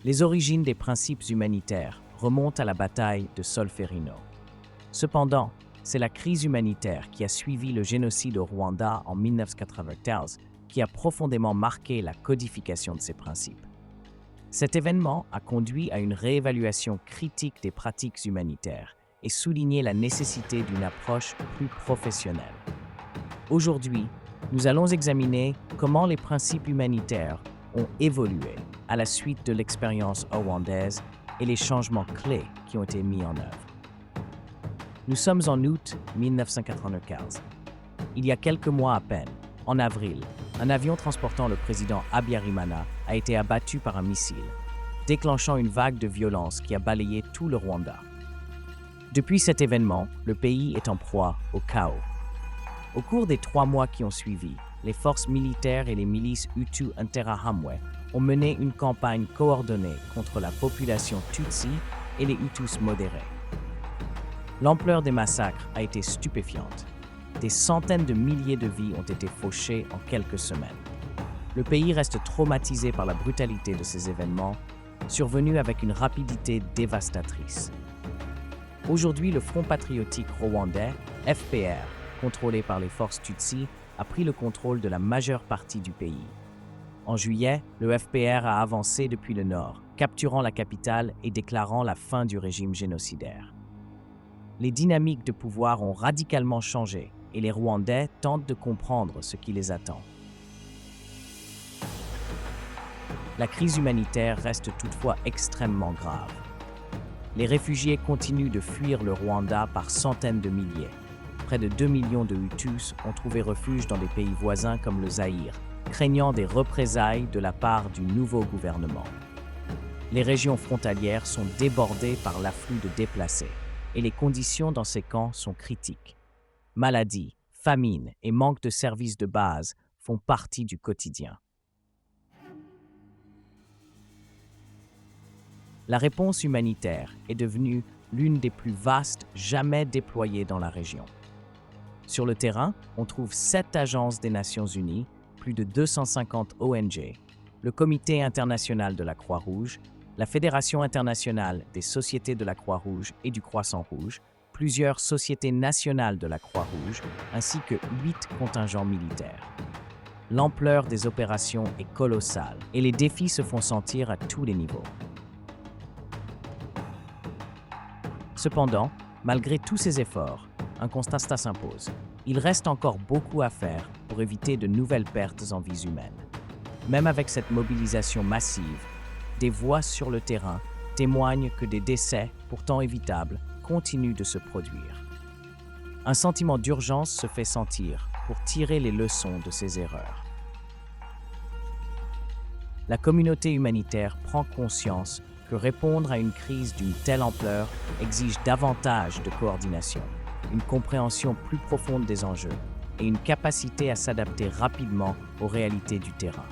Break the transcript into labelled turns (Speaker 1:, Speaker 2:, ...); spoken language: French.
Speaker 1: Les origines des principes humanitaires remontent à la bataille de Solferino. Cependant, c'est la crise humanitaire qui a suivi le génocide au Rwanda en 1994 qui a profondément marqué la codification de ces principes. Cet événement a conduit à une réévaluation critique des pratiques humanitaires et souligné la nécessité d'une approche plus professionnelle. Aujourd'hui, nous allons examiner comment les principes humanitaires ont évolué à la suite de l'expérience rwandaise et les changements clés qui ont été mis en œuvre. Nous sommes en août 1995. Il y a quelques mois à peine, en avril, un avion transportant le président Habyarimana a été abattu par un missile, déclenchant une vague de violence qui a balayé tout le Rwanda. Depuis cet événement, le pays est en proie au chaos. Au cours des 3 mois qui ont suivi, les forces militaires et les milices Hutu Interahamwe ont mené une campagne coordonnée contre la population Tutsi et les Hutus modérés. L'ampleur des massacres a été stupéfiante. Des centaines de milliers de vies ont été fauchées en quelques semaines. Le pays reste traumatisé par la brutalité de ces événements, survenus avec une rapidité dévastatrice. Aujourd'hui, le Front patriotique rwandais, FPR, contrôlé par les forces Tutsi, a pris le contrôle de la majeure partie du pays. En juillet, le FPR a avancé depuis le nord, capturant la capitale et déclarant la fin du régime génocidaire. Les dynamiques de pouvoir ont radicalement changé et les Rwandais tentent de comprendre ce qui les attend. La crise humanitaire reste toutefois extrêmement grave. Les réfugiés continuent de fuir le Rwanda par centaines de milliers. Près de 2 millions de Hutus ont trouvé refuge dans des pays voisins comme le Zaïre, craignant des représailles de la part du nouveau gouvernement. Les régions frontalières sont débordées par l'afflux de déplacés et les conditions dans ces camps sont critiques. Maladies, famine et manque de services de base font partie du quotidien. La réponse humanitaire est devenue l'une des plus vastes jamais déployées dans la région. Sur le terrain, on trouve 7 agences des Nations Unies, plus de 250 ONG, le Comité international de la Croix-Rouge, la Fédération internationale des sociétés de la Croix-Rouge et du Croissant-Rouge, plusieurs sociétés nationales de la Croix-Rouge, ainsi que 8 contingents militaires. L'ampleur des opérations est colossale et les défis se font sentir à tous les niveaux. Cependant, malgré tous ces efforts, un constat s'impose. Il reste encore beaucoup à faire pour éviter de nouvelles pertes en vies humaines. Même avec cette mobilisation massive, des voix sur le terrain témoignent que des décès, pourtant évitables, continuent de se produire. Un sentiment d'urgence se fait sentir pour tirer les leçons de ces erreurs. La communauté humanitaire prend conscience que répondre à une crise d'une telle ampleur exige davantage de coordination, une compréhension plus profonde des enjeux et une capacité à s'adapter rapidement aux réalités du terrain.